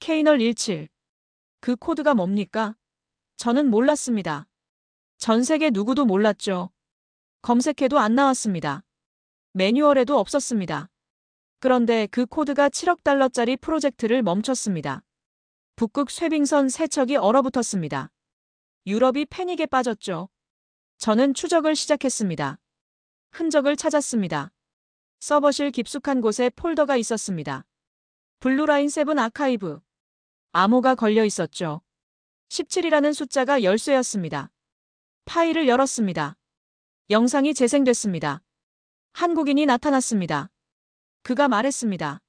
케이널 17. 그 코드가 뭡니까? 저는 몰랐습니다. 전 세계 누구도 몰랐죠. 검색해도 안 나왔습니다. 매뉴얼에도 없었습니다. 그런데 그 코드가 7억 달러짜리 프로젝트를 멈췄습니다. 북극 쇄빙선 세척이 얼어붙었습니다. 유럽이 패닉에 빠졌죠. 저는 추적을 시작했습니다. 흔적을 찾았습니다. 서버실 깊숙한 곳에 폴더가 있었습니다. 블루라인 7 아카이브. 암호가 걸려 있었죠. 17이라는 숫자가 열쇠였습니다. 파일을 열었습니다. 영상이 재생됐습니다. 한국인이 나타났습니다. 그가 말했습니다.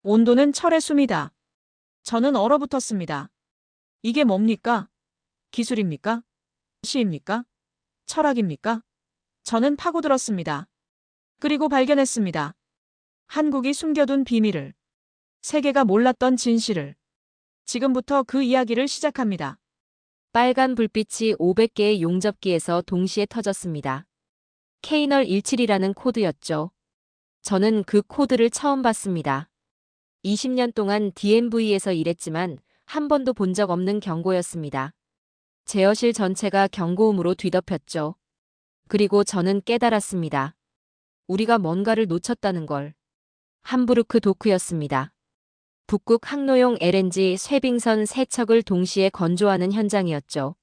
온도는 철의 숨이다. 저는 얼어붙었습니다. 이게 뭡니까? 기술입니까? 시입니까? 철학입니까? 저는 파고들었습니다. 그리고 발견했습니다. 한국이 숨겨둔 비밀을. 세계가 몰랐던 진실을. 지금부터 그 이야기를 시작합니다. 빨간 불빛이 500개의 용접기에서 동시에 터졌습니다. 케이널 17이라는 코드였죠. 저는 그 코드를 처음 봤습니다. 20년 동안 DMV에서 일했지만 한 번도 본 적 없는 경고였습니다. 제어실 전체가 경고음으로 뒤덮였죠. 그리고 저는 깨달았습니다. 우리가 뭔가를 놓쳤다는 걸. 함부르크 도크였습니다. 북극 항로용 LNG 쇄빙선 세척을 동시에 건조하는 현장이었죠.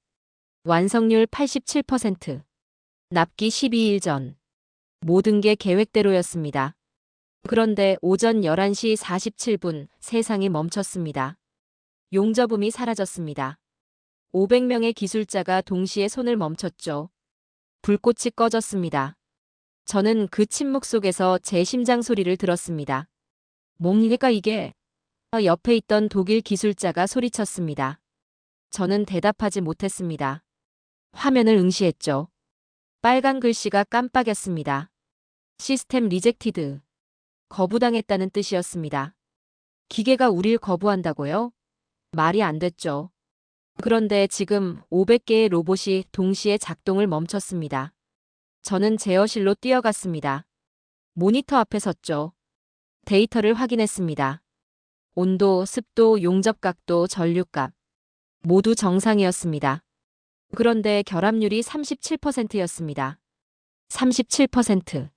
완성률 87%. 납기 12일 전. 모든 게 계획대로였습니다. 그런데 오전 11시 47분 세상이 멈췄습니다. 용접음이 사라졌습니다. 500명의 기술자가 동시에 손을 멈췄죠. 불꽃이 꺼졌습니다. 저는 그 침묵 속에서 제 심장 소리를 들었습니다. 뭡니까 이게? 옆에 있던 독일 기술자가 소리쳤습니다. 저는 대답하지 못했습니다. 화면을 응시했죠. 빨간 글씨가 깜빡였습니다. 시스템 리젝티드. 거부당했다는 뜻이었습니다. 기계가 우릴 거부한다고요? 말이 안 됐죠. 그런데 지금 500개의 로봇이 동시에 작동을 멈췄습니다. 저는 제어실로 뛰어갔습니다. 모니터 앞에 섰죠. 데이터를 확인했습니다. 온도, 습도, 용접 각도, 전류값. 모두 정상이었습니다. 그런데 결합률이 37%였습니다. 37%.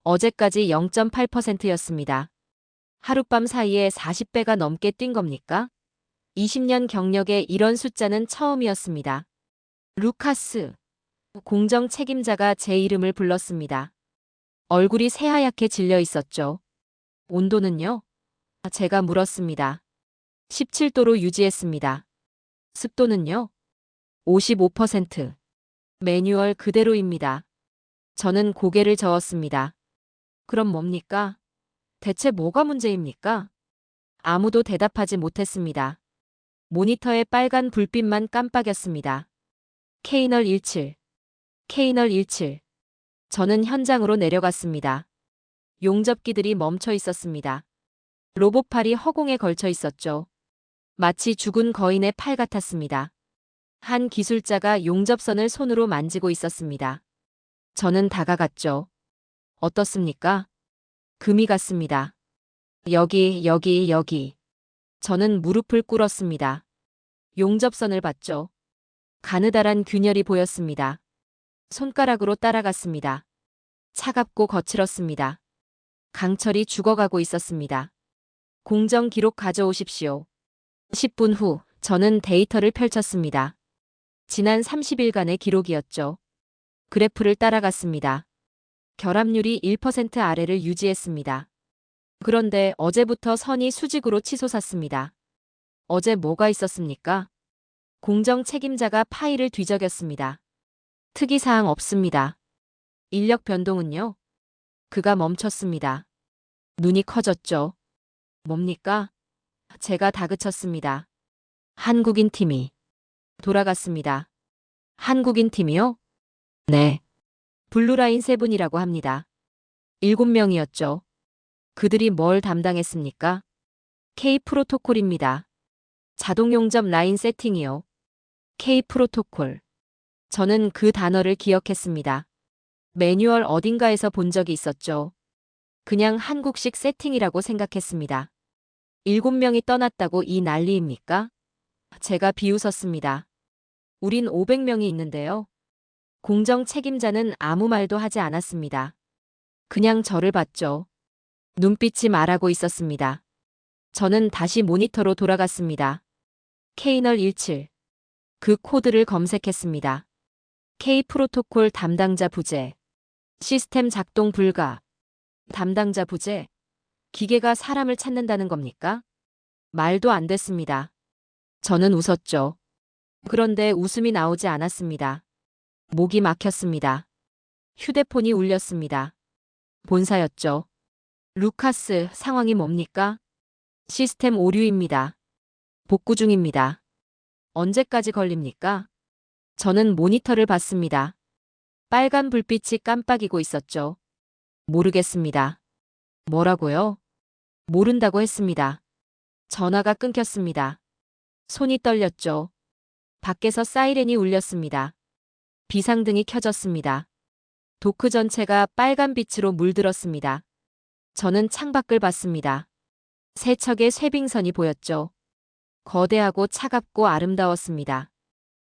어제까지 0.8%였습니다. 하룻밤 사이에 40배가 넘게 뛴 겁니까? 20년 경력에 이런 숫자는 처음이었습니다. 루카스. 공정 책임자가 제 이름을 불렀습니다. 얼굴이 새하얗게 질려 있었죠. 온도는요? 제가 물었습니다. 17도로 유지했습니다. 습도는요? 55%. 매뉴얼 그대로입니다. 저는 고개를 저었습니다. 그럼 뭡니까? 대체 뭐가 문제입니까? 아무도 대답하지 못했습니다. 모니터의 빨간 불빛만 깜빡였습니다. 케이널 17. 케이널 17. 저는 현장으로 내려갔습니다. 용접기들이 멈춰 있었습니다. 로봇팔이 허공에 걸쳐 있었죠. 마치 죽은 거인의 팔 같았습니다. 한 기술자가 용접선을 손으로 만지고 있었습니다. 저는 다가갔죠. 어떻습니까? 금이 갔습니다. 여기. 저는 무릎을 꿇었습니다. 용접선을 봤죠. 가느다란 균열이 보였습니다. 손가락으로 따라갔습니다. 차갑고 거칠었습니다. 강철이 죽어가고 있었습니다. 공정 기록 가져오십시오. 10분 후 저는 데이터를 펼쳤습니다. 지난 30일간의 기록이었죠. 그래프를 따라갔습니다. 결합률이 1% 아래를 유지했습니다. 그런데 어제부터 선이 수직으로 치솟았습니다. 어제 뭐가 있었습니까? 공정 책임자가 파일을 뒤적였습니다. 특이사항 없습니다. 인력 변동은요? 그가 멈췄습니다. 눈이 커졌죠. 뭡니까? 제가 다그쳤습니다. 한국인 팀이 돌아갔습니다. 한국인 팀이요? 네. 블루라인 7이라고 합니다. 7명이었죠. 그들이 뭘 담당했습니까? K 프로토콜입니다. 자동 용접 라인 세팅이요. K 프로토콜. 저는 그 단어를 기억했습니다. 매뉴얼 어딘가에서 본 적이 있었죠. 그냥 한국식 세팅이라고 생각했습니다. 7명이 떠났다고 이 난리입니까? 제가 비웃었습니다. 우린 500명이 있는데요. 공정 책임자는 아무 말도 하지 않았습니다. 그냥 저를 봤죠. 눈빛이 말하고 있었습니다. 저는 다시 모니터로 돌아갔습니다. 케이널 17. 그 코드를 검색했습니다. K 프로토콜 담당자 부재. 시스템 작동 불가. 담당자 부재. 기계가 사람을 찾는다는 겁니까? 말도 안 됐습니다. 저는 웃었죠. 그런데 웃음이 나오지 않았습니다. 목이 막혔습니다. 휴대폰이 울렸습니다. 본사였죠. 루카스, 상황이 뭡니까? 시스템 오류입니다. 복구 중입니다. 언제까지 걸립니까? 저는 모니터를 봤습니다. 빨간 불빛이 깜빡이고 있었죠. 모르겠습니다. 뭐라고요? 모른다고 했습니다. 전화가 끊겼습니다. 손이 떨렸죠. 밖에서 사이렌이 울렸습니다. 비상등이 켜졌습니다. 도크 전체가 빨간 빛으로 물들었습니다. 저는 창밖을 봤습니다. 세척의 쇠빙선이 보였죠. 거대하고 차갑고 아름다웠습니다.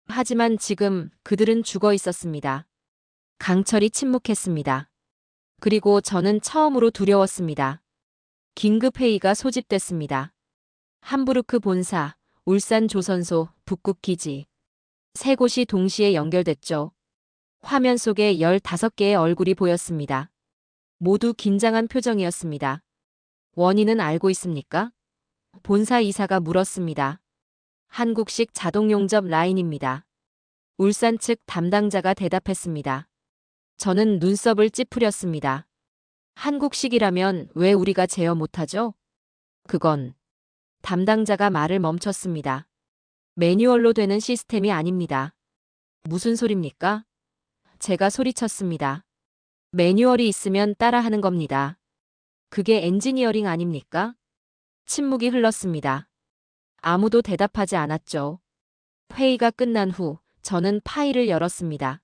하지만 지금 그들은 죽어 있었습니다. 강철이 침묵했습니다. 그리고 저는 처음으로 두려웠습니다. 긴급회의가 소집됐습니다. 함부르크 본사, 울산 조선소, 북극기지. 세 곳이 동시에 연결됐죠. 화면 속에 15개의 얼굴이 보였습니다. 모두 긴장한 표정이었습니다. 원인은 알고 있습니까? 본사 이사가 물었습니다. 한국식 자동 용접 라인입니다. 울산 측 담당자가 대답했습니다. 저는 눈썹을 찌푸렸습니다. 한국식이라면 왜 우리가 제어 못하죠? 그건 담당자가 말을 멈췄습니다. 매뉴얼로 되는 시스템이 아닙니다. 무슨 소립니까? 제가 소리쳤습니다. 매뉴얼이 있으면 따라하는 겁니다. 그게 엔지니어링 아닙니까? 침묵이 흘렀습니다. 아무도 대답하지 않았죠. 회의가 끝난 후 저는 파일을 열었습니다.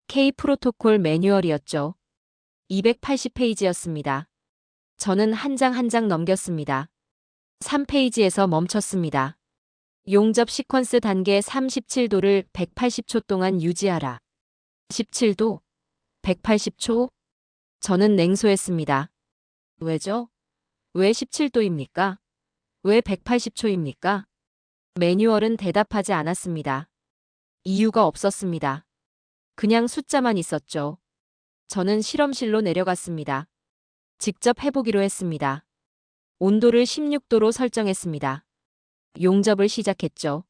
K 프로토콜 매뉴얼이었죠. 280페이지였습니다. 저는 한 장 한 장 넘겼습니다. 3페이지에서 멈췄습니다. 용접 시퀀스 단계 37도를 180초 동안 유지하라. 17도? 180초? 저는 냉소했습니다. 왜죠? 왜 17도입니까? 왜 180초입니까? 매뉴얼은 대답하지 않았습니다. 이유가 없었습니다. 그냥 숫자만 있었죠. 저는 실험실로 내려갔습니다. 직접 해보기로 했습니다. 온도를 16도로 설정했습니다. 용접을 시작했죠.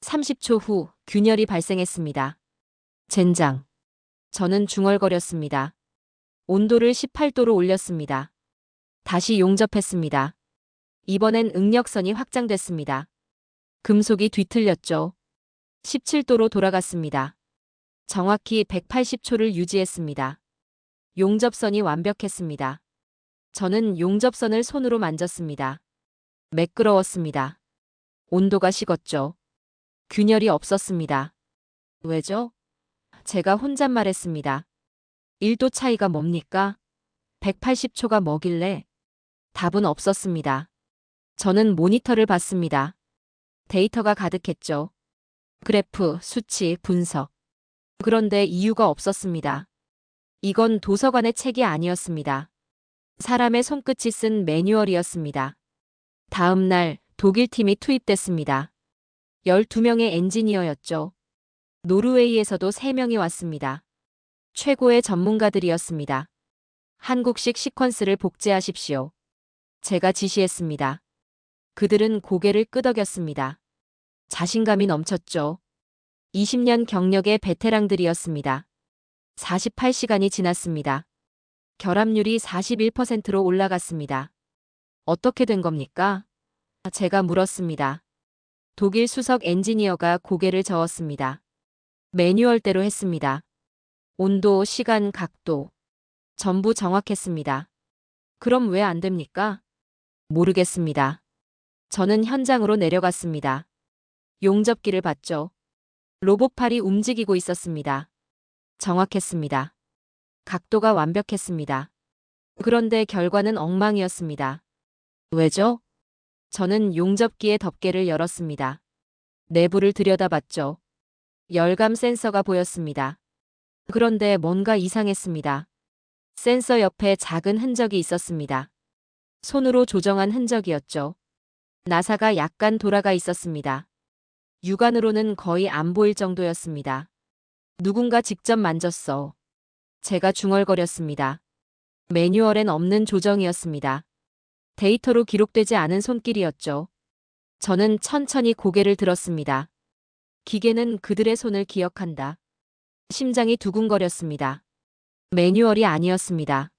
30초 후 균열이 발생했습니다. 젠장. 저는 중얼거렸습니다. 온도를 18도로 올렸습니다. 다시 용접했습니다. 이번엔 응력선이 확장됐습니다. 금속이 뒤틀렸죠. 17도로 돌아갔습니다. 정확히 180초를 유지했습니다. 용접선이 완벽했습니다. 저는 용접선을 손으로 만졌습니다. 매끄러웠습니다. 온도가 식었죠. 균열이 없었습니다. 왜죠? 제가 혼잣말했습니다. 1도 차이가 뭡니까? 180초가 뭐길래? 답은 없었습니다. 저는 모니터를 봤습니다. 데이터가 가득했죠. 그래프, 수치, 분석. 그런데 이유가 없었습니다. 이건 도서관의 책이 아니었습니다. 사람의 손끝이 쓴 매뉴얼이었습니다. 다음 날 독일 팀이 투입됐습니다. 12명의 엔지니어였죠. 노르웨이에서도 3명이 왔습니다. 최고의 전문가들이었습니다. 한국식 시퀀스를 복제하십시오. 제가 지시했습니다. 그들은 고개를 끄덕였습니다. 자신감이 넘쳤죠. 20년 경력의 베테랑들이었습니다. 48시간이 지났습니다. 결합률이 41%로 올라갔습니다. 어떻게 된 겁니까? 제가 물었습니다. 독일 수석 엔지니어가 고개를 저었습니다. 매뉴얼대로 했습니다. 온도, 시간, 각도. 전부 정확했습니다. 그럼 왜 안 됩니까? 모르겠습니다. 저는 현장으로 내려갔습니다. 용접기를 봤죠. 로봇팔이 움직이고 있었습니다. 정확했습니다. 각도가 완벽했습니다. 그런데 결과는 엉망이었습니다. 왜죠? 저는 용접기의 덮개를 열었습니다. 내부를 들여다봤죠. 열감 센서가 보였습니다. 그런데 뭔가 이상했습니다. 센서 옆에 작은 흔적이 있었습니다. 손으로 조정한 흔적이었죠. 나사가 약간 돌아가 있었습니다. 육안으로는 거의 안 보일 정도였습니다. 누군가 직접 만졌어. 제가 중얼거렸습니다. 매뉴얼엔 없는 조정이었습니다. 데이터로 기록되지 않은 손길이었죠. 저는 천천히 고개를 들었습니다. 기계는 그들의 손을 기억한다. 심장이 두근거렸습니다. 매뉴얼이 아니었습니다.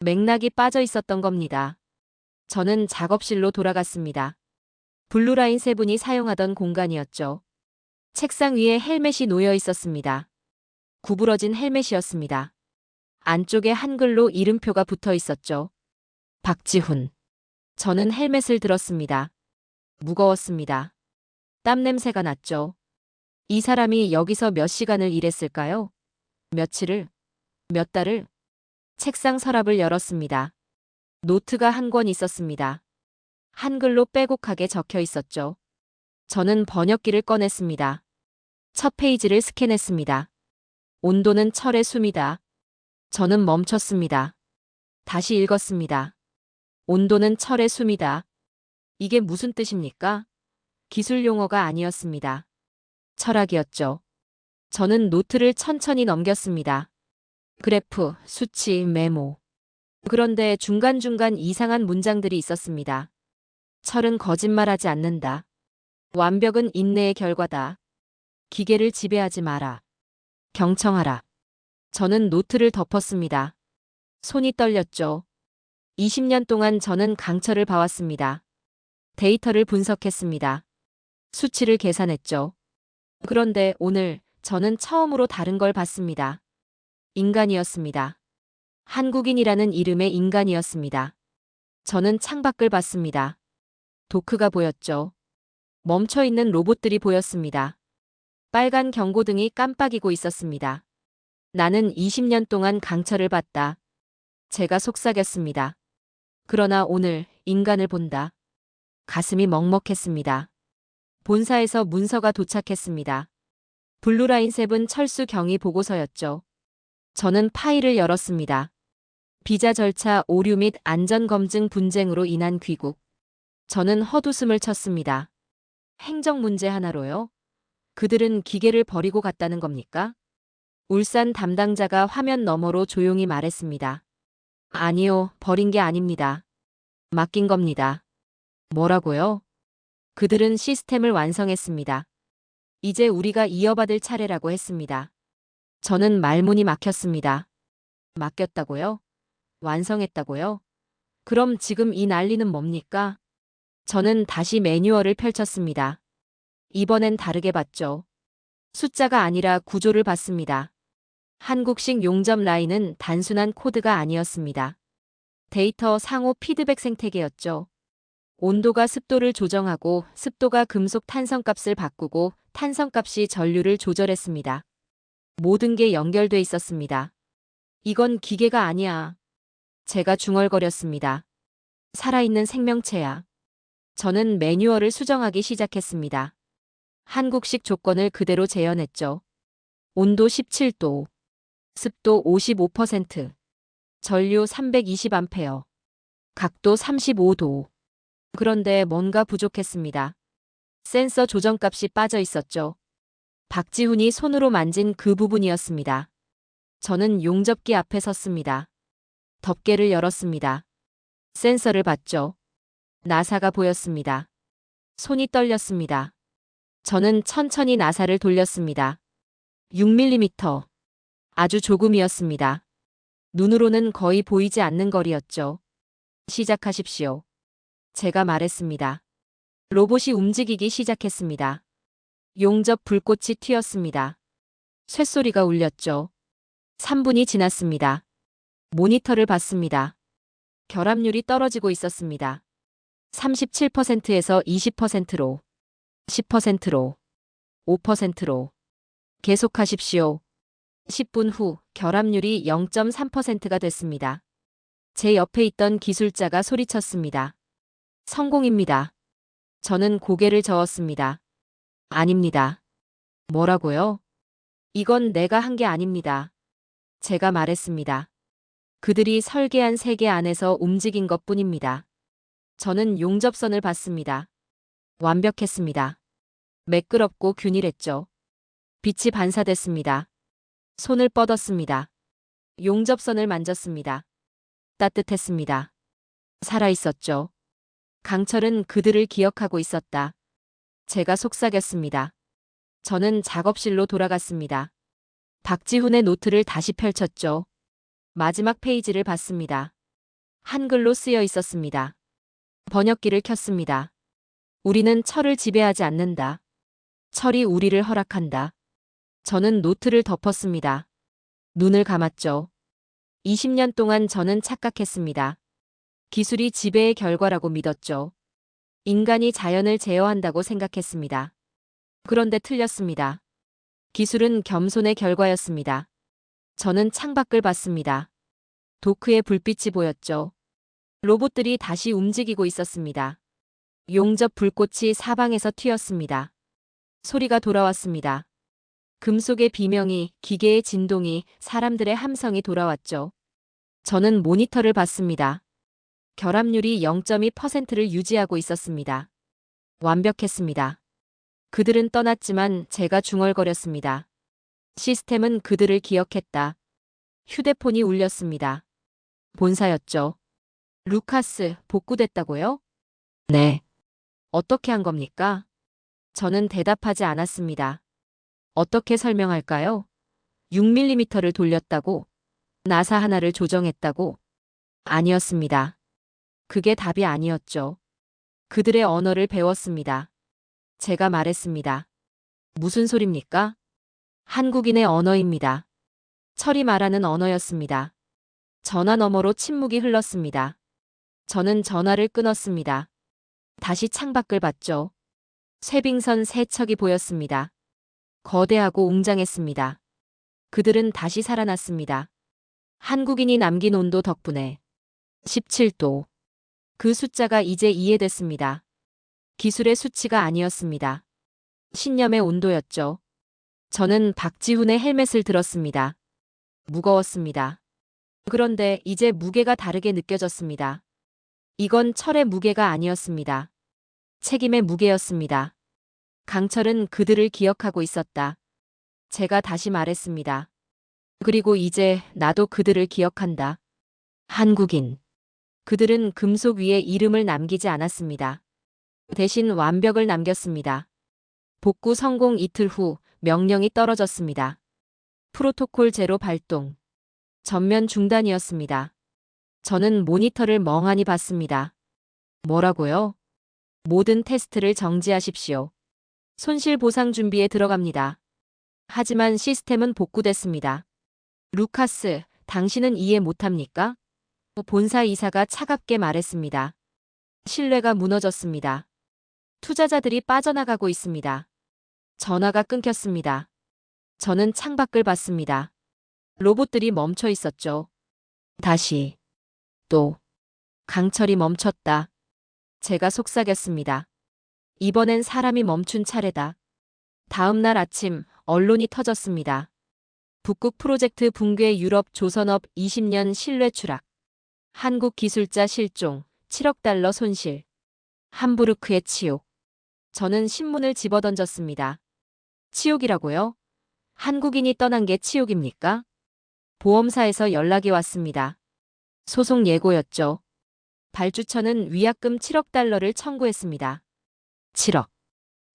맥락이 빠져 있었던 겁니다. 저는 작업실로 돌아갔습니다. 블루라인 세 분이 사용하던 공간이었죠. 책상 위에 헬멧이 놓여 있었습니다. 구부러진 헬멧이었습니다. 안쪽에 한글로 이름표가 붙어 있었죠. 박지훈. 저는 헬멧을 들었습니다. 무거웠습니다. 땀 냄새가 났죠. 이 사람이 여기서 몇 시간을 일했을까요? 며칠을? 몇 달을? 책상 서랍을 열었습니다. 노트가 한 권 있었습니다. 한글로 빼곡하게 적혀 있었죠. 저는 번역기를 꺼냈습니다. 첫 페이지를 스캔했습니다. 온도는 철의 숨이다. 저는 멈췄습니다. 다시 읽었습니다. 온도는 철의 숨이다. 이게 무슨 뜻입니까? 기술 용어가 아니었습니다. 철학이었죠. 저는 노트를 천천히 넘겼습니다. 그래프, 수치, 메모. 그런데 중간중간 이상한 문장들이 있었습니다. 철은 거짓말하지 않는다. 완벽은 인내의 결과다. 기계를 지배하지 마라. 경청하라. 저는 노트를 덮었습니다. 손이 떨렸죠. 20년 동안 저는 강철을 봐왔습니다. 데이터를 분석했습니다. 수치를 계산했죠. 그런데 오늘 저는 처음으로 다른 걸 봤습니다. 인간이었습니다. 한국인이라는 이름의 인간이었습니다. 저는 창밖을 봤습니다. 도크가 보였죠. 멈춰있는 로봇들이 보였습니다. 빨간 경고등이 깜빡이고 있었습니다. 나는 20년 동안 강철을 봤다. 제가 속삭였습니다. 그러나 오늘 인간을 본다. 가슴이 먹먹했습니다. 본사에서 문서가 도착했습니다. 블루라인 셉은 철수 경위 보고서였죠. 저는 파일을 열었습니다. 비자 절차 오류 및 안전검증 분쟁으로 인한 귀국. 저는 헛웃음을 쳤습니다. 행정 문제 하나로요? 그들은 기계를 버리고 갔다는 겁니까? 울산 담당자가 화면 너머로 조용히 말했습니다. 아니요, 버린 게 아닙니다. 맡긴 겁니다. 뭐라고요? 그들은 시스템을 완성했습니다. 이제 우리가 이어받을 차례라고 했습니다. 저는 말문이 막혔습니다. 맡겼다고요? 완성했다고요? 그럼 지금 이 난리는 뭡니까? 저는 다시 매뉴얼을 펼쳤습니다. 이번엔 다르게 봤죠. 숫자가 아니라 구조를 봤습니다. 한국식 용접 라인은 단순한 코드가 아니었습니다. 데이터 상호 피드백 생태계였죠. 온도가 습도를 조정하고 습도가 금속 탄성값을 바꾸고 탄성값이 전류를 조절했습니다. 모든 게 연결돼 있었습니다. 이건 기계가 아니야. 제가 중얼거렸습니다. 살아있는 생명체야. 저는 매뉴얼을 수정하기 시작했습니다. 한국식 조건을 그대로 재현했죠. 온도 17도, 습도 55%, 전류 320A, 각도 35도. 그런데 뭔가 부족했습니다. 센서 조정값이 빠져 있었죠. 박지훈이 손으로 만진 그 부분이었습니다. 저는 용접기 앞에 섰습니다. 덮개를 열었습니다. 센서를 봤죠. 나사가 보였습니다. 손이 떨렸습니다. 저는 천천히 나사를 돌렸습니다. 6mm. 아주 조금이었습니다. 눈으로는 거의 보이지 않는 거리였죠. 시작하십시오. 제가 말했습니다. 로봇이 움직이기 시작했습니다. 용접 불꽃이 튀었습니다. 쇳소리가 울렸죠. 3분이 지났습니다. 모니터를 봤습니다. 결합률이 떨어지고 있었습니다. 37%에서 20%로, 10%로, 5%로. 계속하십시오. 10분 후 결합률이 0.3%가 됐습니다. 제 옆에 있던 기술자가 소리쳤습니다. 성공입니다. 저는 고개를 저었습니다. 아닙니다. 뭐라고요? 이건 내가 한 게 아닙니다. 제가 말했습니다. 그들이 설계한 세계 안에서 움직인 것 뿐입니다. 저는 용접선을 봤습니다. 완벽했습니다. 매끄럽고 균일했죠. 빛이 반사됐습니다. 손을 뻗었습니다. 용접선을 만졌습니다. 따뜻했습니다. 살아있었죠. 강철은 그들을 기억하고 있었다. 제가 속삭였습니다. 저는 작업실로 돌아갔습니다. 박지훈의 노트를 다시 펼쳤죠. 마지막 페이지를 봤습니다. 한글로 쓰여 있었습니다. 번역기를 켰습니다. 우리는 철을 지배하지 않는다. 철이 우리를 허락한다. 저는 노트를 덮었습니다. 눈을 감았죠. 20년 동안 저는 착각했습니다. 기술이 지배의 결과라고 믿었죠. 인간이 자연을 제어한다고 생각했습니다. 그런데 틀렸습니다. 기술은 겸손의 결과였습니다. 저는 창밖을 봤습니다. 도크에 불빛이 보였죠. 로봇들이 다시 움직이고 있었습니다. 용접 불꽃이 사방에서 튀었습니다. 소리가 돌아왔습니다. 금속의 비명이, 기계의 진동이, 사람들의 함성이 돌아왔죠. 저는 모니터를 봤습니다. 결합률이 0.2%를 유지하고 있었습니다. 완벽했습니다. 그들은 떠났지만 제가 중얼거렸습니다. 시스템은 그들을 기억했다. 휴대폰이 울렸습니다. 본사였죠. 루카스, 복구됐다고요? 네. 어떻게 한 겁니까? 저는 대답하지 않았습니다. 어떻게 설명할까요? 6mm를 돌렸다고? 나사 하나를 조정했다고? 아니었습니다. 그게 답이 아니었죠. 그들의 언어를 배웠습니다. 제가 말했습니다. 무슨 소립니까? 한국인의 언어입니다. 철이 말하는 언어였습니다. 전화 너머로 침묵이 흘렀습니다. 저는 전화를 끊었습니다. 다시 창밖을 봤죠. 쇠빙선 세 척이 보였습니다. 거대하고 웅장했습니다. 그들은 다시 살아났습니다. 한국인이 남긴 온도 덕분에 17도. 그 숫자가 이제 이해됐습니다. 기술의 수치가 아니었습니다. 신념의 온도였죠. 저는 박지훈의 헬멧을 들었습니다. 무거웠습니다. 그런데 이제 무게가 다르게 느껴졌습니다. 이건 철의 무게가 아니었습니다. 책임의 무게였습니다. 강철은 그들을 기억하고 있었다. 제가 다시 말했습니다. 그리고 이제 나도 그들을 기억한다. 한국인. 그들은 금속 위에 이름을 남기지 않았습니다. 대신 완벽을 남겼습니다. 복구 성공 이틀 후 명령이 떨어졌습니다. 프로토콜 제로 발동. 전면 중단이었습니다. 저는 모니터를 멍하니 봤습니다. 뭐라고요? 모든 테스트를 정지하십시오. 손실 보상 준비에 들어갑니다. 하지만 시스템은 복구됐습니다. 루카스, 당신은 이해 못합니까? 본사 이사가 차갑게 말했습니다. 신뢰가 무너졌습니다. 투자자들이 빠져나가고 있습니다. 전화가 끊겼습니다. 저는 창밖을 봤습니다. 로봇들이 멈춰 있었죠. 다시. 또. 강철이 멈췄다. 제가 속삭였습니다. 이번엔 사람이 멈춘 차례다. 다음 날 아침 언론이 터졌습니다. 북극 프로젝트 붕괴 유럽 조선업 20년 신뢰 추락. 한국 기술자 실종, 7억 달러 손실. 함부르크의 치욕. 저는 신문을 집어던졌습니다. 치욕이라고요? 한국인이 떠난 게 치욕입니까? 보험사에서 연락이 왔습니다. 소송 예고였죠. 발주처는 위약금 7억 달러를 청구했습니다. 7억.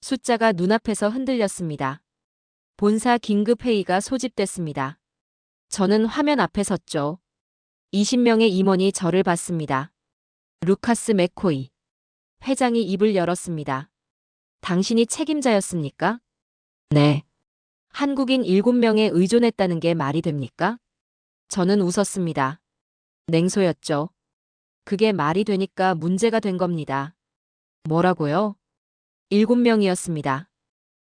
숫자가 눈앞에서 흔들렸습니다. 본사 긴급회의가 소집됐습니다. 저는 화면 앞에 섰죠. 20명의 임원이 저를 봤습니다. 루카스 맥코이. 회장이 입을 열었습니다. 당신이 책임자였습니까? 네. 한국인 7명에 의존했다는 게 말이 됩니까? 저는 웃었습니다. 냉소였죠. 그게 말이 되니까 문제가 된 겁니다. 뭐라고요? 7명이었습니다.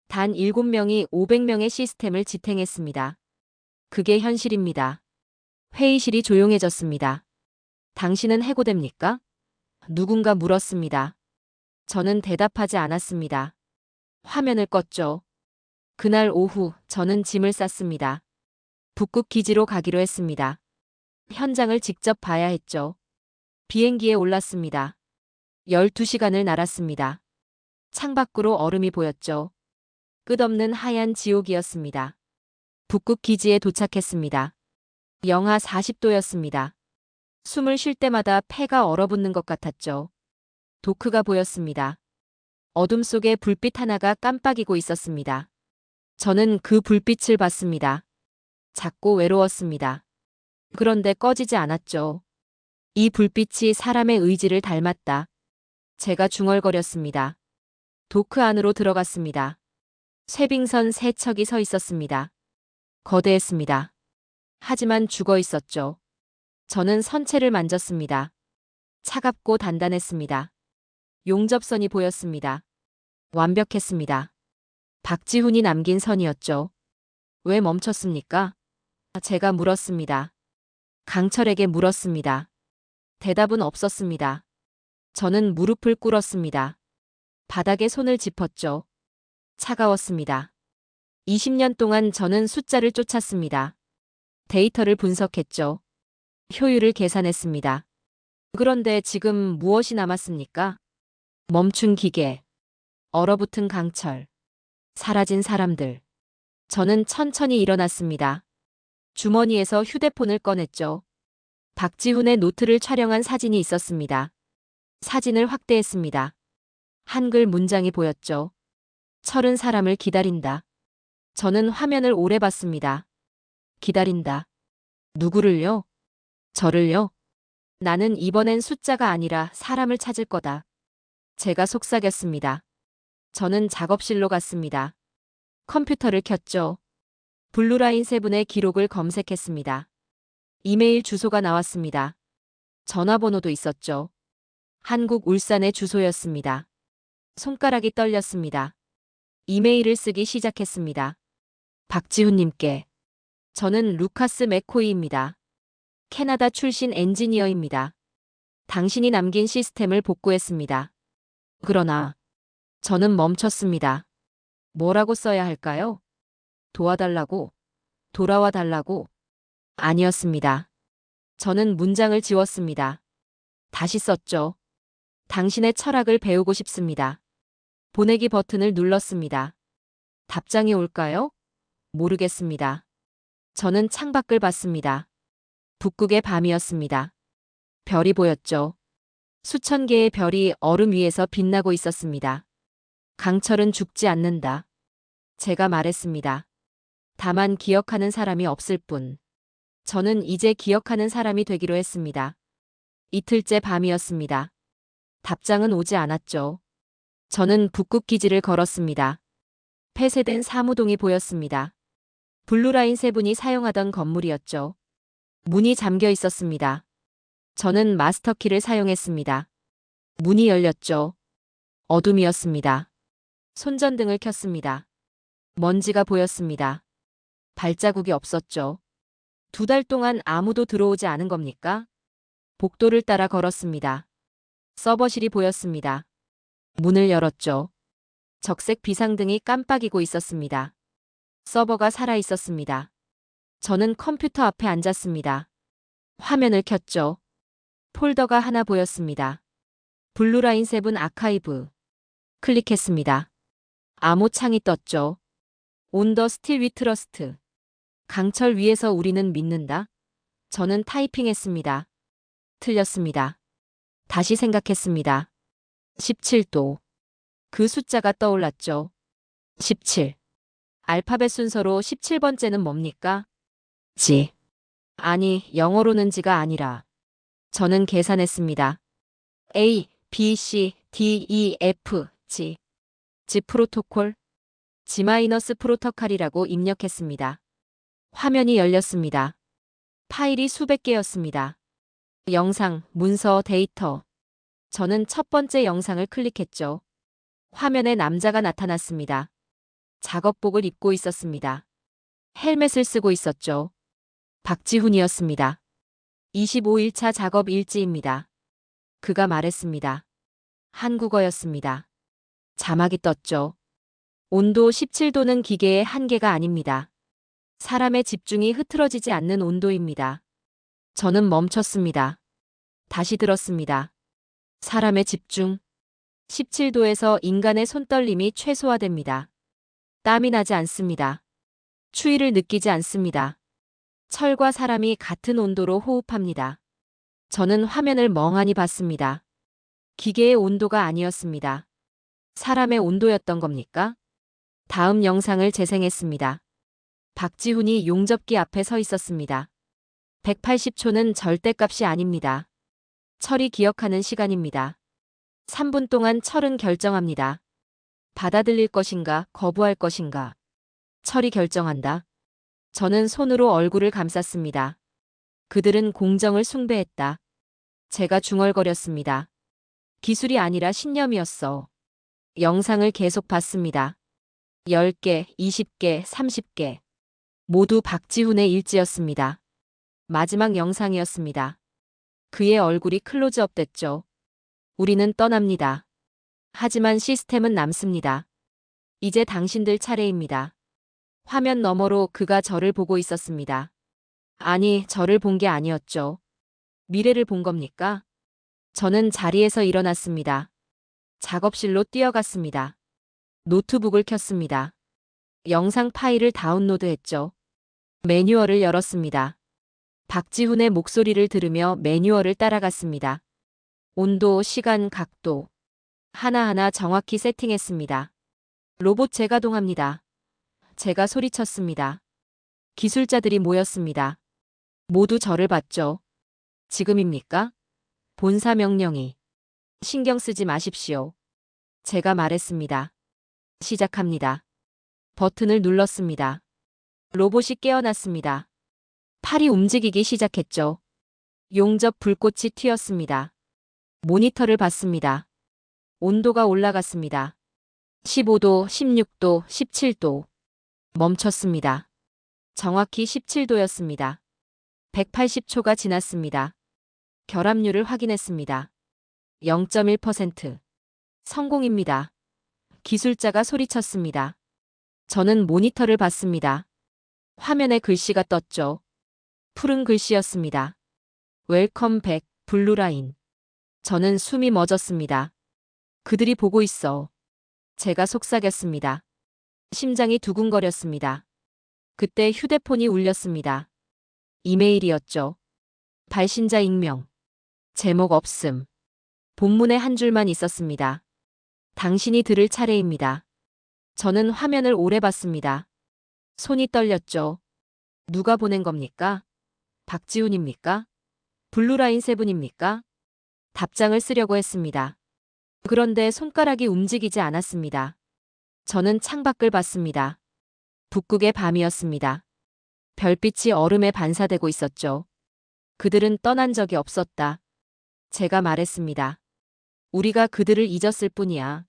단 7명이 500명의 시스템을 지탱했습니다. 그게 현실입니다. 회의실이 조용해졌습니다. 당신은 해고됩니까? 누군가 물었습니다. 저는 대답하지 않았습니다. 화면을 껐죠. 그날 오후 저는 짐을 쌌습니다. 북극 기지로 가기로 했습니다. 현장을 직접 봐야 했죠. 비행기에 올랐습니다. 12시간을 날았습니다. 창밖으로 얼음이 보였죠. 끝없는 하얀 지옥이었습니다. 북극 기지에 도착했습니다. 영하 40도였습니다. 숨을 쉴 때마다 폐가 얼어붙는 것 같았죠. 도크가 보였습니다. 어둠 속에 불빛 하나가 깜빡이고 있었습니다. 저는 그 불빛을 봤습니다. 작고 외로웠습니다. 그런데 꺼지지 않았죠. 이 불빛이 사람의 의지를 닮았다. 제가 중얼거렸습니다. 도크 안으로 들어갔습니다. 쇠빙선 세 척이 서 있었습니다. 거대했습니다. 하지만 죽어 있었죠. 저는 선체를 만졌습니다. 차갑고 단단했습니다. 용접선이 보였습니다. 완벽했습니다. 박지훈이 남긴 선이었죠. 왜 멈췄습니까? 제가 물었습니다. 강철에게 물었습니다. 대답은 없었습니다. 저는 무릎을 꿇었습니다. 바닥에 손을 짚었죠. 차가웠습니다. 20년 동안 저는 숫자를 쫓았습니다. 데이터를 분석했죠. 효율을 계산했습니다. 그런데 지금 무엇이 남았습니까? 멈춘 기계, 얼어붙은 강철, 사라진 사람들. 저는 천천히 일어났습니다. 주머니에서 휴대폰을 꺼냈죠. 박지훈의 노트를 촬영한 사진이 있었습니다. 사진을 확대했습니다. 한글 문장이 보였죠. 철은 사람을 기다린다. 저는 화면을 오래 봤습니다. 기다린다. 누구를요? 저를요? 나는 이번엔 숫자가 아니라 사람을 찾을 거다. 제가 속삭였습니다. 저는 작업실로 갔습니다. 컴퓨터를 켰죠. 블루라인 세븐의 기록을 검색했습니다. 이메일 주소가 나왔습니다. 전화번호도 있었죠. 한국 울산의 주소였습니다. 손가락이 떨렸습니다. 이메일을 쓰기 시작했습니다. 박지훈님께. 저는 루카스 맥코이입니다. 캐나다 출신 엔지니어입니다. 당신이 남긴 시스템을 복구했습니다. 그러나 저는 멈췄습니다. 뭐라고 써야 할까요? 도와달라고? 돌아와 달라고? 아니었습니다. 저는 문장을 지웠습니다. 다시 썼죠. 당신의 철학을 배우고 싶습니다. 보내기 버튼을 눌렀습니다. 답장이 올까요? 모르겠습니다. 저는 창밖을 봤습니다. 북극의 밤이었습니다. 별이 보였죠. 수천 개의 별이 얼음 위에서 빛나고 있었습니다. 강철은 죽지 않는다. 제가 말했습니다. 다만 기억하는 사람이 없을 뿐. 저는 이제 기억하는 사람이 되기로 했습니다. 이틀째 밤이었습니다. 답장은 오지 않았죠. 저는 북극 기지를 걸었습니다. 폐쇄된 사무동이 보였습니다. 블루라인 세븐이 사용하던 건물이었죠. 문이 잠겨 있었습니다. 저는 마스터키를 사용했습니다. 문이 열렸죠. 어둠이었습니다. 손전등을 켰습니다. 먼지가 보였습니다. 발자국이 없었죠. 2달 동안 아무도 들어오지 않은 겁니까? 복도를 따라 걸었습니다. 서버실이 보였습니다. 문을 열었죠. 적색 비상등이 깜빡이고 있었습니다. 서버가 살아 있었습니다. 저는 컴퓨터 앞에 앉았습니다. 화면을 켰죠. 폴더가 하나 보였습니다. 블루라인 세븐 아카이브. 클릭했습니다. 암호 창이 떴죠. On the still we trust. 강철 위에서 우리는 믿는다. 저는 타이핑했습니다. 틀렸습니다. 다시 생각했습니다. 17도. 그 숫자가 떠올랐죠. 17. 알파벳 순서로 17번째는 뭡니까? G. 아니, 영어로는 G가 아니라. 저는 계산했습니다. A, B, C, D, E, F, G. G 프로토콜. G- 프로토콜이라고 입력했습니다. 화면이 열렸습니다. 파일이 수백 개였습니다. 영상, 문서, 데이터. 저는 첫 번째 영상을 클릭했죠. 화면에 남자가 나타났습니다. 작업복을 입고 있었습니다. 헬멧을 쓰고 있었죠. 박지훈이었습니다. 25일차 작업 일지입니다. 그가 말했습니다. 한국어였습니다. 자막이 떴죠. 온도 17도는 기계의 한계가 아닙니다. 사람의 집중이 흐트러지지 않는 온도입니다. 저는 멈췄습니다. 다시 들었습니다. 사람의 집중. 17도에서 인간의 손떨림이 최소화됩니다. 땀이 나지 않습니다. 추위를 느끼지 않습니다. 철과 사람이 같은 온도로 호흡합니다. 저는 화면을 멍하니 봤습니다. 기계의 온도가 아니었습니다. 사람의 온도였던 겁니까? 다음 영상을 재생했습니다. 박지훈이 용접기 앞에 서 있었습니다. 180초는 절대값이 아닙니다. 철이 기억하는 시간입니다. 3분 동안 철은 결정합니다. 받아들일 것인가, 거부할 것인가. 철이 결정한다. 저는 손으로 얼굴을 감쌌습니다. 그들은 공정을 숭배했다. 제가 중얼거렸습니다. 기술이 아니라 신념이었어. 영상을 계속 봤습니다. 10개, 20개, 30개. 모두 박지훈의 일지였습니다. 마지막 영상이었습니다. 그의 얼굴이 클로즈업 됐죠. 우리는 떠납니다. 하지만 시스템은 남습니다. 이제 당신들 차례입니다. 화면 너머로 그가 저를 보고 있었습니다. 아니, 저를 본 게 아니었죠. 미래를 본 겁니까? 저는 자리에서 일어났습니다. 작업실로 뛰어갔습니다. 노트북을 켰습니다. 영상 파일을 다운로드했죠. 매뉴얼을 열었습니다. 박지훈의 목소리를 들으며 매뉴얼을 따라갔습니다. 온도, 시간, 각도. 하나하나 정확히 세팅했습니다. 로봇 재가동합니다. 제가 소리쳤습니다. 기술자들이 모였습니다. 모두 저를 봤죠. 지금입니까? 본사 명령이. 신경 쓰지 마십시오. 제가 말했습니다. 시작합니다. 버튼을 눌렀습니다. 로봇이 깨어났습니다. 팔이 움직이기 시작했죠. 용접 불꽃이 튀었습니다. 모니터를 봤습니다. 온도가 올라갔습니다. 15도, 16도, 17도. 멈췄습니다. 정확히 17도였습니다. 180초가 지났습니다. 결합률을 확인했습니다. 0.1%. 성공입니다. 기술자가 소리쳤습니다. 저는 모니터를 봤습니다. 화면에 글씨가 떴죠. 푸른 글씨였습니다. 웰컴 백, 블루라인. 저는 숨이 멎었습니다. 그들이 보고 있어. 제가 속삭였습니다. 심장이 두근거렸습니다. 그때 휴대폰이 울렸습니다. 이메일이었죠. 발신자 익명. 제목 없음. 본문에 한 줄만 있었습니다. 당신이 들을 차례입니다. 저는 화면을 오래 봤습니다. 손이 떨렸죠. 누가 보낸 겁니까? 박지훈입니까? 블루라인 세븐입니까? 답장을 쓰려고 했습니다. 그런데 손가락이 움직이지 않았습니다. 저는 창밖을 봤습니다. 북극의 밤이었습니다. 별빛이 얼음에 반사되고 있었죠. 그들은 떠난 적이 없었다. 제가 말했습니다. 우리가 그들을 잊었을 뿐이야.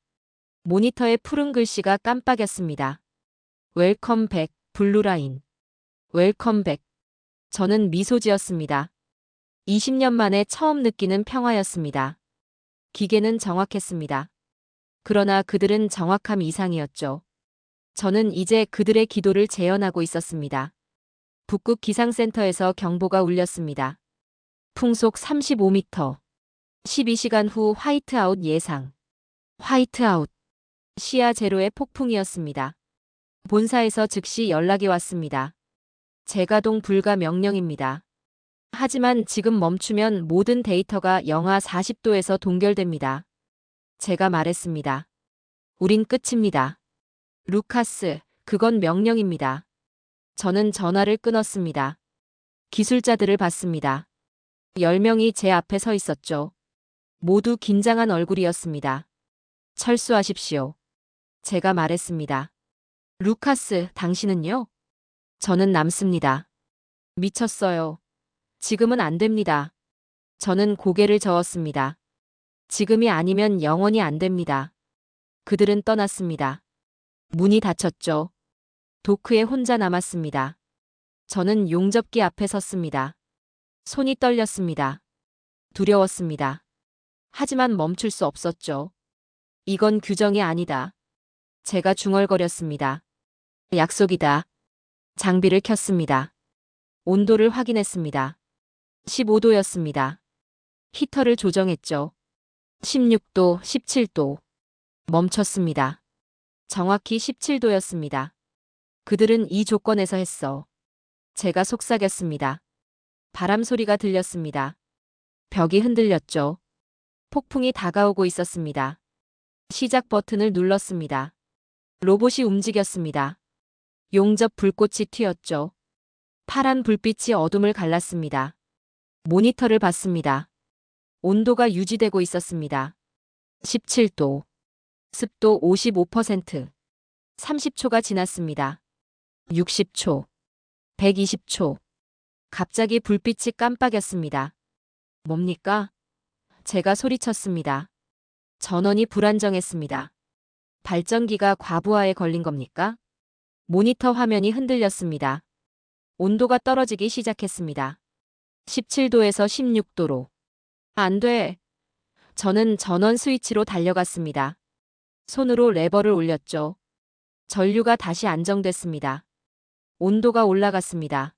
모니터의 푸른 글씨가 깜빡였습니다. 웰컴 백, 블루라인. 웰컴 백. 저는 미소 지었습니다. 20년 만에 처음 느끼는 평화였습니다. 기계는 정확했습니다. 그러나 그들은 정확함 이상이었죠. 저는 이제 그들의 기도를 재현하고 있었습니다. 북극 기상센터에서 경보가 울렸습니다. 풍속 35m. 12시간 후 화이트아웃 예상. 화이트아웃. 시야 제로의 폭풍이었습니다. 본사에서 즉시 연락이 왔습니다. 재가동 불가 명령입니다. 하지만 지금 멈추면 모든 데이터가 영하 40도에서 동결됩니다. 제가 말했습니다. 우린 끝입니다. 루카스, 그건 명령입니다. 저는 전화를 끊었습니다. 기술자들을 봤습니다. 10명이 제 앞에 서 있었죠. 모두 긴장한 얼굴이었습니다. 철수하십시오. 제가 말했습니다. 루카스, 당신은요? 저는 남습니다. 미쳤어요. 지금은 안 됩니다. 저는 고개를 저었습니다. 지금이 아니면 영원히 안 됩니다. 그들은 떠났습니다. 문이 닫혔죠. 도크에 혼자 남았습니다. 저는 용접기 앞에 섰습니다. 손이 떨렸습니다. 두려웠습니다. 하지만 멈출 수 없었죠. 이건 규정이 아니다. 제가 중얼거렸습니다. 약속이다. 장비를 켰습니다. 온도를 확인했습니다. 15도였습니다. 히터를 조정했죠. 16도, 17도. 멈췄습니다. 정확히 17도였습니다. 그들은 이 조건에서 했어. 제가 속삭였습니다. 바람 소리가 들렸습니다. 벽이 흔들렸죠. 폭풍이 다가오고 있었습니다. 시작 버튼을 눌렀습니다. 로봇이 움직였습니다. 용접 불꽃이 튀었죠. 파란 불빛이 어둠을 갈랐습니다. 모니터를 봤습니다. 온도가 유지되고 있었습니다. 17도. 습도 55%. 30초가 지났습니다. 60초. 120초. 갑자기 불빛이 깜빡였습니다. 뭡니까? 제가 소리쳤습니다. 전원이 불안정했습니다. 발전기가 과부하에 걸린 겁니까? 모니터 화면이 흔들렸습니다. 온도가 떨어지기 시작했습니다. 17도에서 16도로. 안 돼. 저는 전원 스위치로 달려갔습니다. 손으로 레버를 올렸죠. 전류가 다시 안정됐습니다. 온도가 올라갔습니다.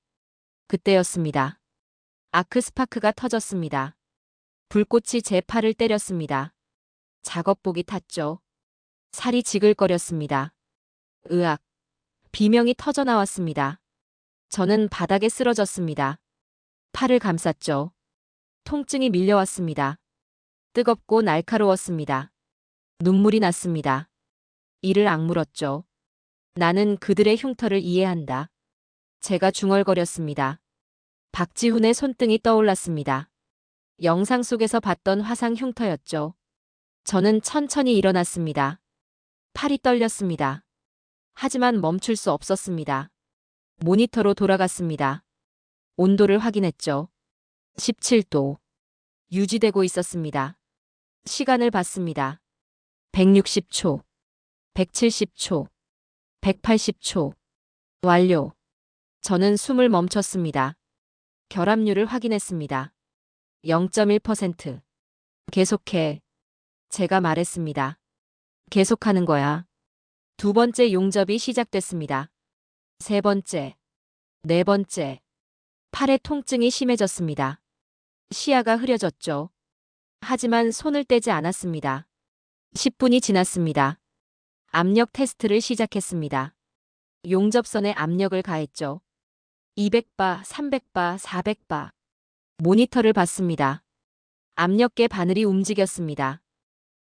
그때였습니다. 아크 스파크가 터졌습니다. 불꽃이 제 팔을 때렸습니다. 작업복이 탔죠. 살이 지글거렸습니다. 으악. 비명이 터져 나왔습니다. 저는 바닥에 쓰러졌습니다. 팔을 감쌌죠. 통증이 밀려왔습니다. 뜨겁고 날카로웠습니다. 눈물이 났습니다. 이를 악물었죠. 나는 그들의 흉터를 이해한다. 제가 중얼거렸습니다. 박지훈의 손등이 떠올랐습니다. 영상 속에서 봤던 화상 흉터였죠. 저는 천천히 일어났습니다. 팔이 떨렸습니다. 하지만 멈출 수 없었습니다. 모니터로 돌아갔습니다. 온도를 확인했죠. 17도. 유지되고 있었습니다. 시간을 봤습니다. 160초. 170초. 180초. 완료. 저는 숨을 멈췄습니다. 결합률을 확인했습니다. 0.1%. 계속해. 제가 말했습니다. 계속하는 거야. 두 번째 용접이 시작됐습니다. 세 번째. 네 번째. 팔의 통증이 심해졌습니다. 시야가 흐려졌죠. 하지만 손을 떼지 않았습니다. 10분이 지났습니다. 압력 테스트를 시작했습니다. 용접선에 압력을 가했죠. 200바, 300바, 400바. 모니터를 봤습니다. 압력계 바늘이 움직였습니다.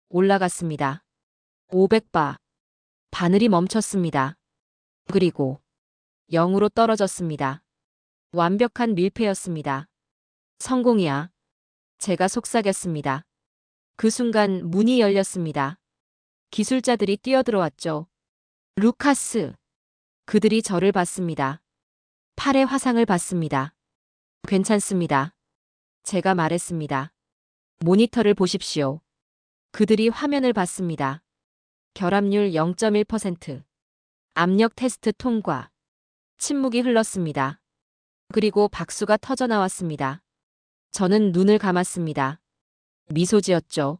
올라갔습니다. 500바. 바늘이 멈췄습니다. 그리고 0으로 떨어졌습니다. 완벽한 밀폐였습니다. 성공이야. 제가 속삭였습니다. 그 순간 문이 열렸습니다. 기술자들이 뛰어들어왔죠. 루카스. 그들이 저를 봤습니다. 팔의 화상을 봤습니다. 괜찮습니다. 제가 말했습니다. 모니터를 보십시오. 그들이 화면을 봤습니다. 결합률 0.1%. 압력 테스트 통과. 침묵이 흘렀습니다. 그리고 박수가 터져 나왔습니다. 저는 눈을 감았습니다. 미소 지었죠.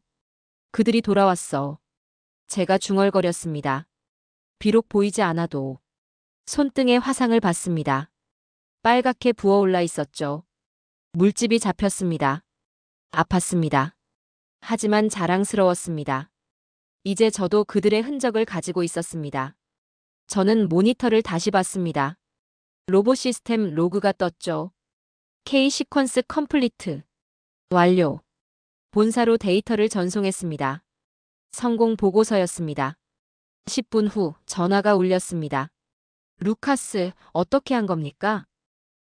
그들이 돌아왔어. 제가 중얼거렸습니다. 비록 보이지 않아도 손등에 화상을 봤습니다. 빨갛게 부어올라 있었죠. 물집이 잡혔습니다. 아팠습니다. 하지만 자랑스러웠습니다. 이제 저도 그들의 흔적을 가지고 있었습니다. 저는 모니터를 다시 봤습니다. 로봇 시스템 로그가 떴죠. K 시퀀스 컴플리트. 완료. 본사로 데이터를 전송했습니다. 성공 보고서였습니다. 10분 후 전화가 울렸습니다. 루카스, 어떻게 한 겁니까?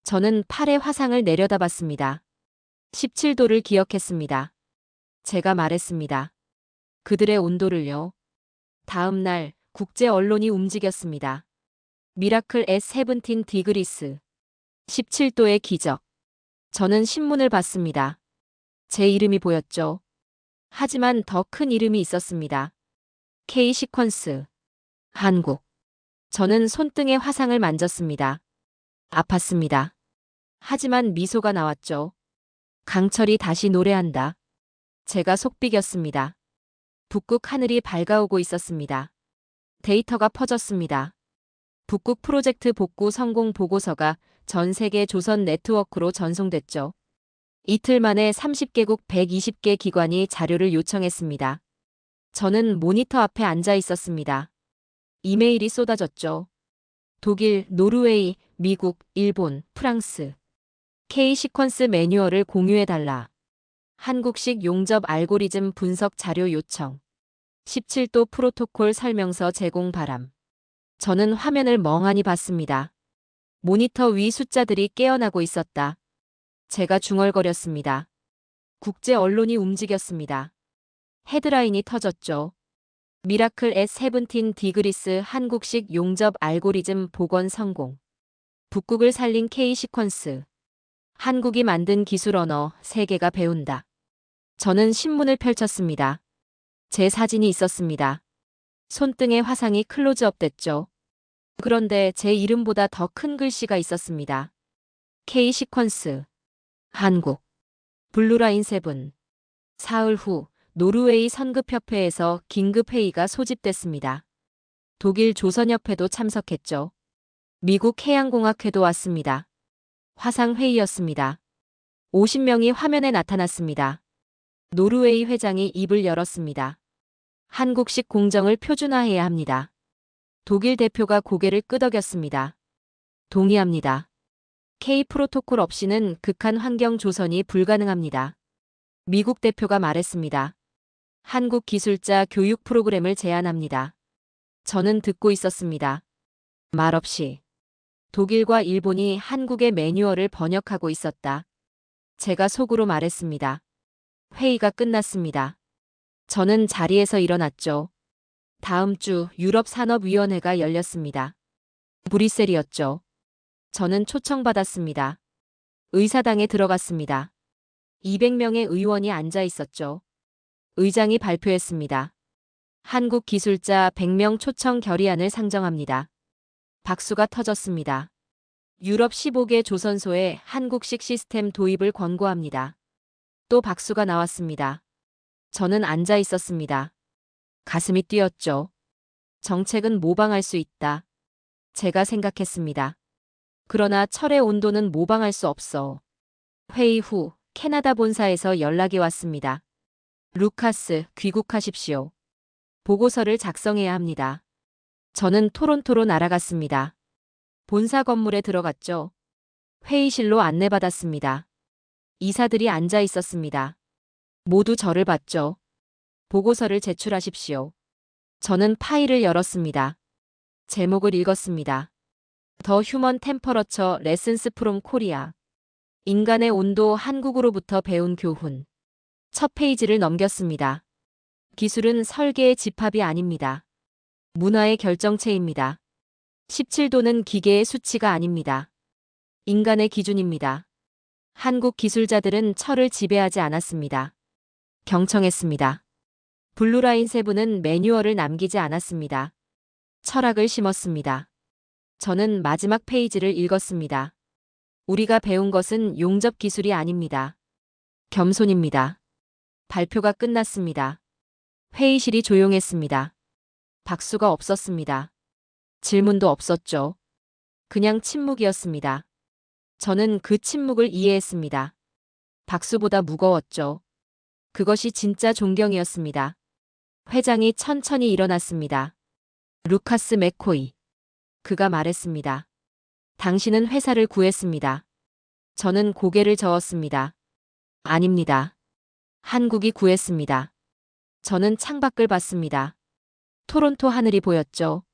저는 팔의 화상을 내려다봤습니다. 17도를 기억했습니다. 제가 말했습니다. 그들의 온도를요. 다음 날 국제 언론이 움직였습니다. 미라클 앳 17 디그리스. 17도의 기적. 저는 신문을 봤습니다. 제 이름이 보였죠. 하지만 더 큰 이름이 있었습니다. K 시퀀스. 한국. 저는 손등의 화상을 만졌습니다. 아팠습니다. 하지만 미소가 나왔죠. 강철이 다시 노래한다. 제가 속비겼습니다. 북극 하늘이 밝아오고 있었습니다. 데이터가 퍼졌습니다. 북극 프로젝트 복구 성공 보고서가 전 세계 조선 네트워크로 전송됐죠. 이틀 만에 30개국 120개 기관이 자료를 요청했습니다. 저는 모니터 앞에 앉아 있었습니다. 이메일이 쏟아졌죠. 독일, 노르웨이, 미국, 일본, 프랑스. K 시퀀스 매뉴얼을 공유해달라. 한국식 용접 알고리즘 분석 자료 요청. 17도 프로토콜 설명서 제공 바람. 저는 화면을 멍하니 봤습니다. 모니터 위 숫자들이 깨어나고 있었다. 제가 중얼거렸습니다. 국제 언론이 움직였습니다. 헤드라인이 터졌죠. 미라클 앳 세븐틴 디그리스 한국식 용접 알고리즘 복원 성공. 북극을 살린 K 시퀀스. 한국이 만든 기술 언어 세계가 배운다. 저는 신문을 펼쳤습니다. 제 사진이 있었습니다. 손등에 화상이 클로즈업 됐죠. 그런데 제 이름보다 더 큰 글씨가 있었습니다. K 시퀀스. 한국. 블루라인 7. 사흘 후 노르웨이 선급협회에서 긴급회의가 소집됐습니다. 독일 조선협회도 참석했죠. 미국 해양공학회도 왔습니다. 화상회의였습니다. 50명이 화면에 나타났습니다. 노르웨이 회장이 입을 열었습니다. 한국식 공정을 표준화해야 합니다. 독일 대표가 고개를 끄덕였습니다. 동의합니다. K 프로토콜 없이는 극한 환경 조선이 불가능합니다. 미국 대표가 말했습니다. 한국 기술자 교육 프로그램을 제안합니다. 저는 듣고 있었습니다. 말없이. 독일과 일본이 한국의 매뉴얼을 번역하고 있었다. 제가 속으로 말했습니다. 회의가 끝났습니다. 저는 자리에서 일어났죠. 다음 주 유럽산업위원회가 열렸습니다. 브뤼셀이었죠. 저는 초청받았습니다. 의사당에 들어갔습니다. 200명의 의원이 앉아 있었죠. 의장이 발표했습니다. 한국 기술자 100명 초청 결의안을 상정합니다. 박수가 터졌습니다. 유럽 15개 조선소에 한국식 시스템 도입을 권고합니다. 또 박수가 나왔습니다. 저는 앉아 있었습니다. 가슴이 뛰었죠. 정책은 모방할 수 있다. 제가 생각했습니다. 그러나 철의 온도는 모방할 수 없어. 회의 후 캐나다 본사에서 연락이 왔습니다. 루카스, 귀국하십시오. 보고서를 작성해야 합니다. 저는 토론토로 날아갔습니다. 본사 건물에 들어갔죠. 회의실로 안내받았습니다. 이사들이 앉아 있었습니다. 모두 저를 봤죠. 보고서를 제출하십시오. 저는 파일을 열었습니다. 제목을 읽었습니다. 더 휴먼 템퍼러처 레슨스 프롬 코리아. 인간의 온도 한국으로부터 배운 교훈. 첫 페이지를 넘겼습니다. 기술은 설계의 집합이 아닙니다. 문화의 결정체입니다. 17도는 기계의 수치가 아닙니다. 인간의 기준입니다. 한국 기술자들은 철을 지배하지 않았습니다. 경청했습니다. 블루라인 7은 매뉴얼을 남기지 않았습니다. 철학을 심었습니다. 저는 마지막 페이지를 읽었습니다. 우리가 배운 것은 용접 기술이 아닙니다. 겸손입니다. 발표가 끝났습니다. 회의실이 조용했습니다. 박수가 없었습니다. 질문도 없었죠. 그냥 침묵이었습니다. 저는 그 침묵을 이해했습니다. 박수보다 무거웠죠. 그것이 진짜 존경이었습니다. 회장이 천천히 일어났습니다. 루카스 맥코이. 그가 말했습니다. 당신은 회사를 구했습니다. 저는 고개를 저었습니다. 아닙니다. 한국이 구했습니다. 저는 창밖을 봤습니다. 토론토 하늘이 보였죠.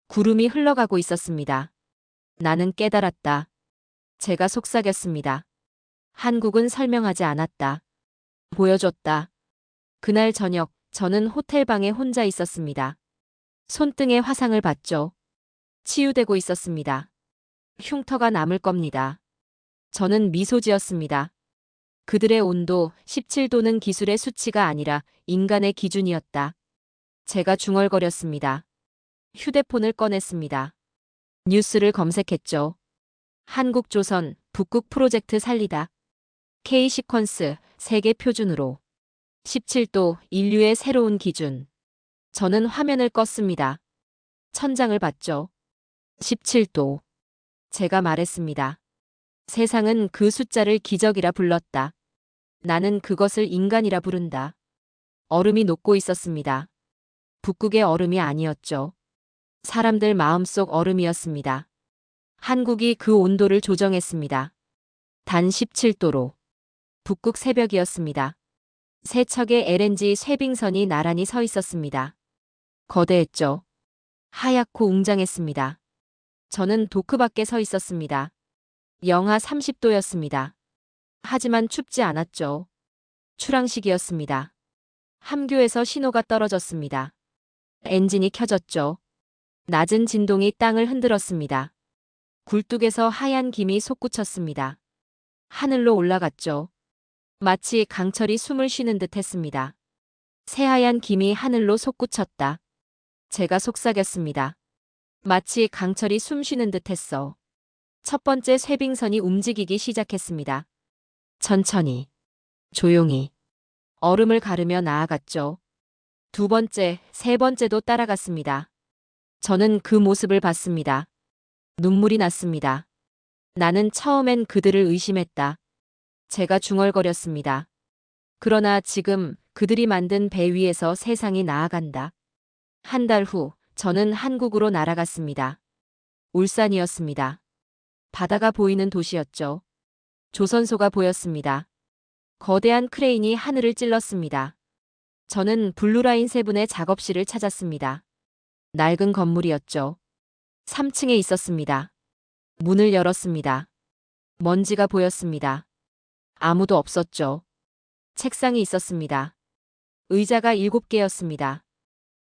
구름이 흘러가고 있었습니다. 나는 깨달았다. 제가 속삭였습니다. 한국은 설명하지 않았다. 보여줬다. 그날 저녁 저는 호텔방에 혼자 있었습니다. 손등에 화상을 봤죠. 치유되고 있었습니다. 흉터가 남을 겁니다. 저는 미소 지었습니다. 그들의 온도 17도는 기술의 수치가 아니라 인간의 기준이었다. 제가 중얼거렸습니다. 휴대폰을 꺼냈습니다. 뉴스를 검색했죠. 한국조선 북극 프로젝트 살리다. K 시퀀스 세계 표준으로. 17도 인류의 새로운 기준. 저는 화면을 껐습니다. 천장을 봤죠. 17도. 제가 말했습니다. 세상은 그 숫자를 기적이라 불렀다. 나는 그것을 인간이라 부른다. 얼음이 녹고 있었습니다. 북극의 얼음이 아니었죠. 사람들 마음속 얼음이었습니다. 한국이 그 온도를 조정했습니다. 단 17도로. 북극 새벽이었습니다. 세 척의 LNG 쇄빙선이 나란히 서 있었습니다. 거대했죠. 하얗고 웅장했습니다. 저는 도크 밖에 서 있었습니다. 영하 30도였습니다. 하지만 춥지 않았죠. 출항식이었습니다. 함교에서 신호가 떨어졌습니다. 엔진이 켜졌죠. 낮은 진동이 땅을 흔들었습니다. 굴뚝에서 하얀 김이 솟구쳤습니다. 하늘로 올라갔죠. 마치 강철이 숨을 쉬는 듯 했습니다. 새하얀 김이 하늘로 솟구쳤다. 제가 속삭였습니다. 마치 강철이 숨 쉬는 듯 했어. 첫 번째 쇄빙선이 움직이기 시작했습니다. 천천히, 조용히, 얼음을 가르며 나아갔죠. 두 번째, 세 번째도 따라갔습니다. 저는 그 모습을 봤습니다. 눈물이 났습니다. 나는 처음엔 그들을 의심했다. 제가 중얼거렸습니다. 그러나 지금 그들이 만든 배 위에서 세상이 나아간다. 한 달 후, 저는 한국으로 날아갔습니다. 울산이었습니다. 바다가 보이는 도시였죠. 조선소가 보였습니다. 거대한 크레인이 하늘을 찔렀습니다. 저는 블루라인 세븐의 작업실을 찾았습니다. 낡은 건물이었죠. 3층에 있었습니다. 문을 열었습니다. 먼지가 보였습니다. 아무도 없었죠. 책상이 있었습니다. 의자가 7개였습니다.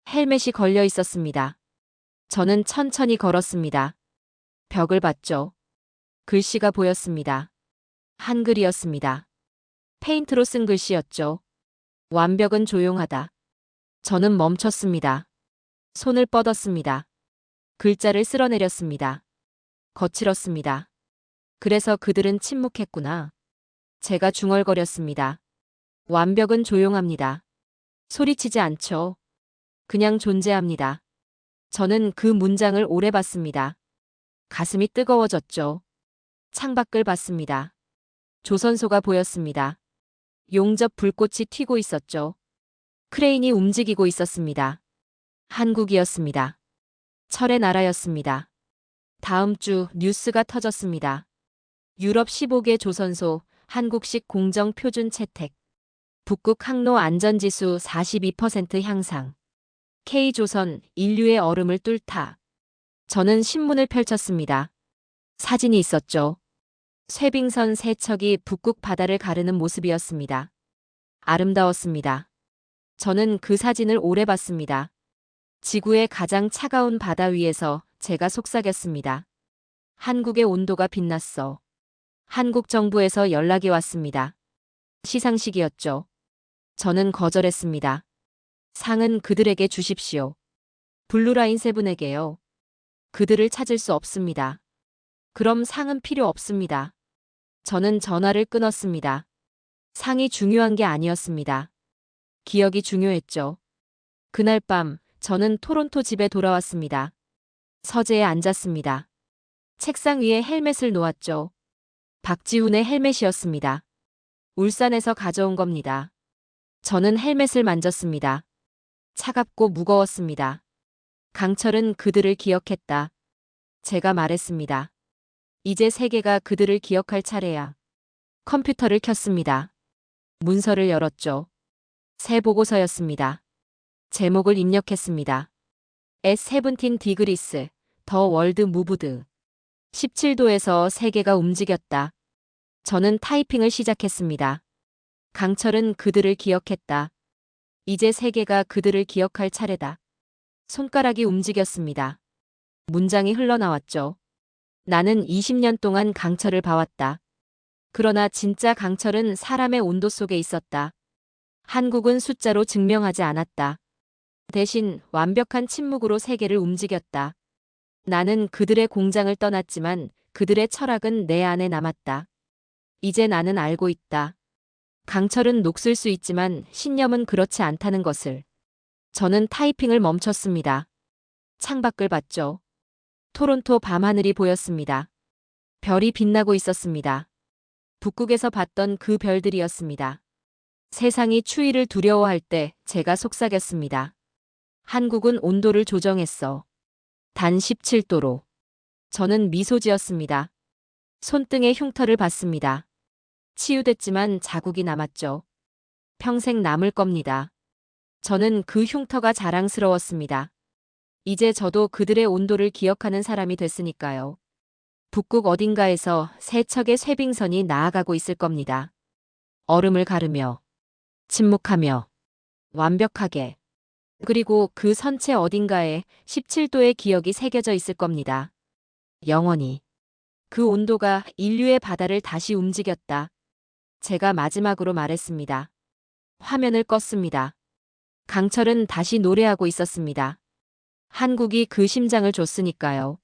헬멧이 걸려 있었습니다. 저는 천천히 걸었습니다. 벽을 봤죠. 글씨가 보였습니다. 한글이었습니다. 페인트로 쓴 글씨였죠. 완벽은 조용하다. 저는 멈췄습니다. 손을 뻗었습니다. 글자를 쓸어내렸습니다. 거칠었습니다. 그래서 그들은 침묵했구나. 제가 중얼거렸습니다. 완벽은 조용합니다. 소리치지 않죠. 그냥 존재합니다. 저는 그 문장을 오래 봤습니다. 가슴이 뜨거워졌죠. 창밖을 봤습니다. 조선소가 보였습니다. 용접 불꽃이 튀고 있었죠. 크레인이 움직이고 있었습니다. 한국이었습니다. 철의 나라였습니다. 다음 주 뉴스가 터졌습니다. 유럽 15개 조선소, 한국식 공정 표준 채택. 북극 항로 안전지수 42% 향상. K조선, 인류의 얼음을 뚫다. 저는 신문을 펼쳤습니다. 사진이 있었죠. 쇄빙선 세 척이 북극 바다를 가르는 모습이었습니다. 아름다웠습니다. 저는 그 사진을 오래 봤습니다. 지구의 가장 차가운 바다 위에서 제가 속삭였습니다. 한국의 온도가 빛났어. 한국 정부에서 연락이 왔습니다. 시상식이었죠. 저는 거절했습니다. 상은 그들에게 주십시오. 블루라인 세븐에게요. 그들을 찾을 수 없습니다. 그럼 상은 필요 없습니다. 저는 전화를 끊었습니다. 상이 중요한 게 아니었습니다. 기억이 중요했죠. 그날 밤 저는 토론토 집에 돌아왔습니다. 서재에 앉았습니다. 책상 위에 헬멧을 놓았죠. 박지훈의 헬멧이었습니다. 울산에서 가져온 겁니다. 저는 헬멧을 만졌습니다. 차갑고 무거웠습니다. 강철은 그들을 기억했다. 제가 말했습니다. 이제 세계가 그들을 기억할 차례야. 컴퓨터를 켰습니다. 문서를 열었죠. 새 보고서였습니다. 제목을 입력했습니다. S17 디그리스, 더 월드 무브드. 17도에서 세계가 움직였다. 저는 타이핑을 시작했습니다. 강철은 그들을 기억했다. 이제 세계가 그들을 기억할 차례다. 손가락이 움직였습니다. 문장이 흘러나왔죠. 나는 20년 동안 강철을 봐왔다. 그러나 진짜 강철은 사람의 온도 속에 있었다. 한국은 숫자로 증명하지 않았다. 대신 완벽한 침묵으로 세계를 움직였다. 나는 그들의 공장을 떠났지만 그들의 철학은 내 안에 남았다. 이제 나는 알고 있다. 강철은 녹슬 수 있지만 신념은 그렇지 않다는 것을. 저는 타이핑을 멈췄습니다. 창밖을 봤죠. 토론토 밤하늘이 보였습니다. 별이 빛나고 있었습니다. 북극에서 봤던 그 별들이었습니다. 세상이 추위를 두려워할 때 제가 속삭였습니다. 한국은 온도를 조정했어. 단 17도로. 저는 미소 지었습니다. 손등에 흉터를 봤습니다. 치유됐지만 자국이 남았죠. 평생 남을 겁니다. 저는 그 흉터가 자랑스러웠습니다. 이제 저도 그들의 온도를 기억하는 사람이 됐으니까요. 북극 어딘가에서 세척의 쇠빙선이 나아가고 있을 겁니다. 얼음을 가르며, 침묵하며, 완벽하게. 그리고 그 선체 어딘가에 17도의 기억이 새겨져 있을 겁니다. 영원히. 그 온도가 인류의 바다를 다시 움직였다. 제가 마지막으로 말했습니다. 화면을 껐습니다. 강철은 다시 노래하고 있었습니다. 한국이 그 심장을 줬으니까요.